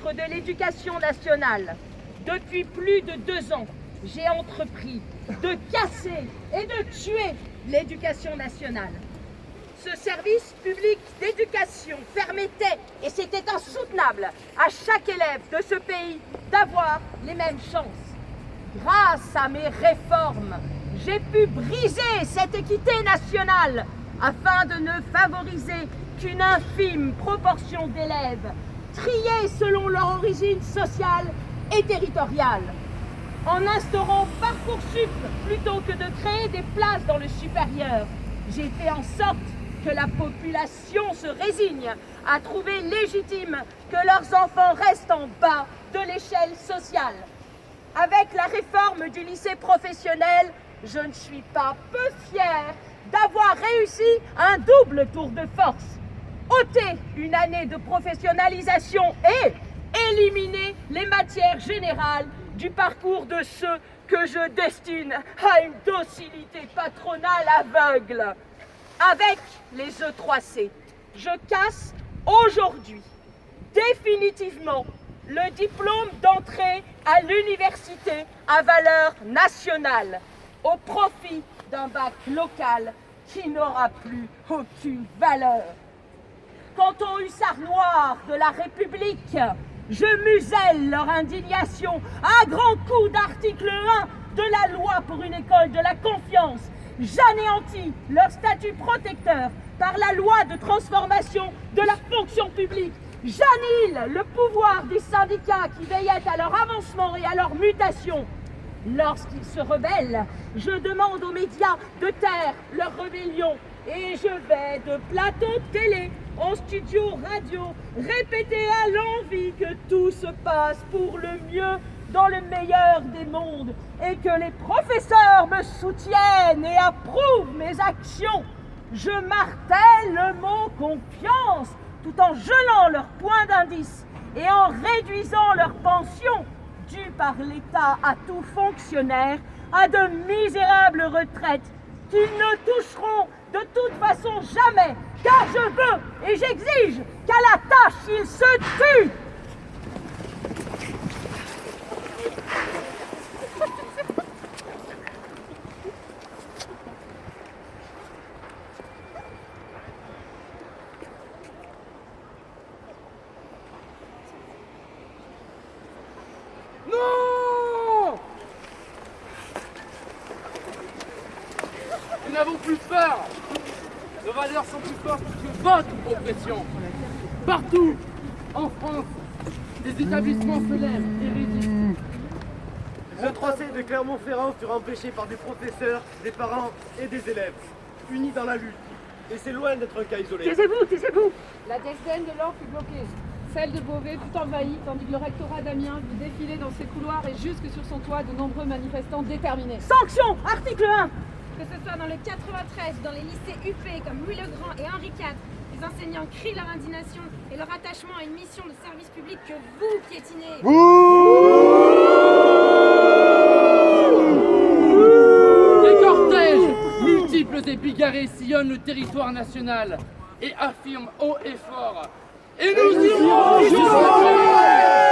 ministre de l'Éducation nationale, depuis plus de 2 ans, j'ai entrepris de casser et de tuer l'éducation nationale. Ce service public d'éducation permettait, et c'était insoutenable, à chaque élève de ce pays d'avoir les mêmes chances. Grâce à mes réformes, j'ai pu briser cette équité nationale afin de ne favoriser qu'une infime proportion d'élèves, triés selon leur origine sociale et territoriale. En instaurant Parcoursup plutôt que de créer des places dans le supérieur, j'ai fait en sorte que la population se résigne à trouver légitime que leurs enfants restent en bas de l'échelle sociale. Avec la réforme du lycée professionnel, je ne suis pas peu fière d'avoir réussi un double tour de force. Ôter une année de professionnalisation et éliminer les matières générales du parcours de ceux que je destine à une docilité patronale aveugle. Avec les E3C, je casse aujourd'hui définitivement le diplôme d'entrée à l'université à valeur nationale au profit d'un bac local qui n'aura plus aucune valeur. Quant aux hussards noirs de la République, je muselle leur indignation à grands coups d'article 1 de la loi pour une école de la confiance. J'anéantis leur statut protecteur par la loi de transformation de la fonction publique. J'annihile le pouvoir des syndicats qui veillaient à leur avancement et à leur mutation. Lorsqu'ils se rebellent, je demande aux médias de taire leur rébellion. Et je vais de plateau télé en studio radio répéter à l'envi que tout se passe pour le mieux dans le meilleur des mondes et que les professeurs me soutiennent et approuvent mes actions. Je martèle le mot confiance tout en gelant leurs points d'indice et en réduisant leurs pensions dues par l'État à tout fonctionnaire à de misérables retraites qui ne toucheront de toute façon jamais, car je veux et j'exige qu'à la tâche ils se tuent. Non! Nous n'avons plus peur. Nos valeurs sont plus fortes que votre oppression. Partout, en France, des établissements se lèvent et résistent. Les E3C de Clermont-Ferrand furent empêchés par des professeurs, des parents et des élèves, unis dans la lutte. Et c'est loin d'être un cas isolé. Taisez-vous, taisez-vous. La DSDN de l'Or fut bloquée. Celle de Beauvais fut envahie, tandis que le rectorat d'Amiens vit défiler dans ses couloirs et jusque sur son toit de nombreux manifestants déterminés. Sanction, article 1. Que ce soit dans le 93, dans les lycées UP comme Louis le Grand et Henri IV, les enseignants crient leur indignation et leur attachement à une mission de service public que vous piétinez. Des cortèges multiples et bigarrés sillonnent le territoire national et affirment haut et fort. Et nous irons jusqu'au bout. Jusqu'au retrait.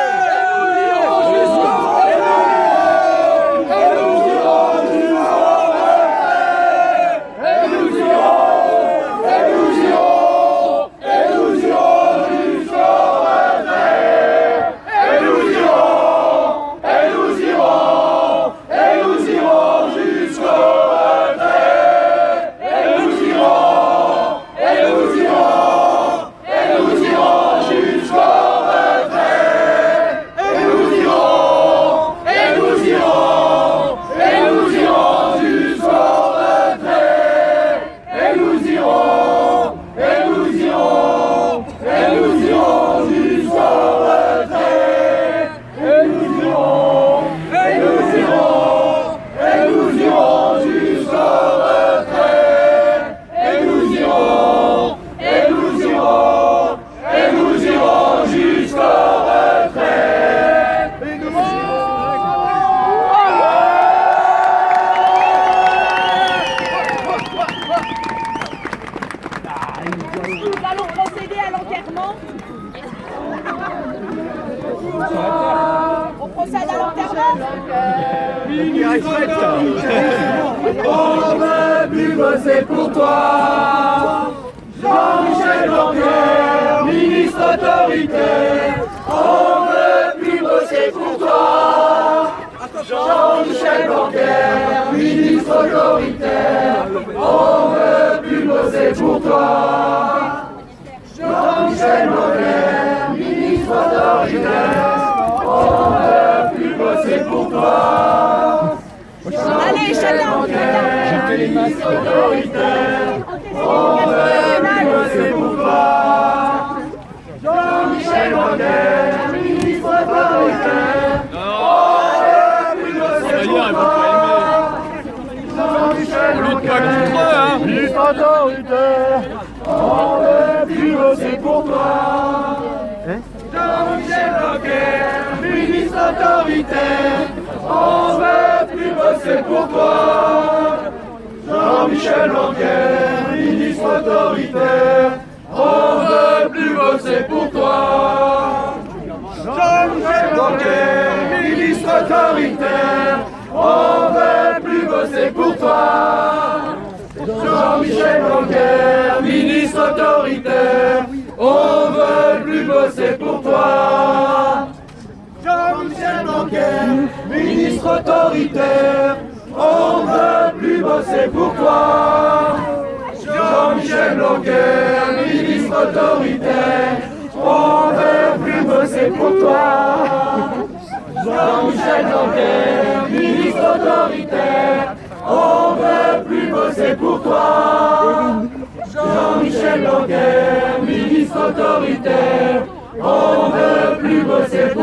On procède à l'enterrement. On veut plus bosser pour toi. Jean-Michel Blanquer, ministre autoritaire. On veut plus bosser pour toi. Jean-Michel Blanquer, ministre autoritaire. On veut plus bosser pour toi. Jean-Michel Blanquer, ministre autoritaire. On veut plus bosser pour toi. Allez, chacun. Ministre autoritaire. On veut plus bosser pour toi. Jean-Michel Blanquer, ministre autoritaire. On veut plus bosser pour toi. Jean-Michel Blanquer, ministre autoritaire. On veut plus bosser pour toi. Jean-Michel Blanquer, ministre autoritaire. On veut plus bosser pour toi. Jean-Michel Blanquer, ministre autoritaire. On veut plus bosser pour toi. Jean-Michel Blanquer, ministre autoritaire. On veut plus bosser pour toi. Jean-Michel Blanquer, ministre autoritaire. On veut plus bosser pour toi. Jean-Michel Blanquer, ministre autoritaire. On veut plus bosser pour toi. Jean-Michel Blanquer, ministre autoritaire. On veut plus bosser pour toi. Jean-Michel Blanquer, ministre autoritaire. On veut plus bosser pour toi. Jean-Michel Blanquer, ministre autoritaire. On veut plus bosser pour toi.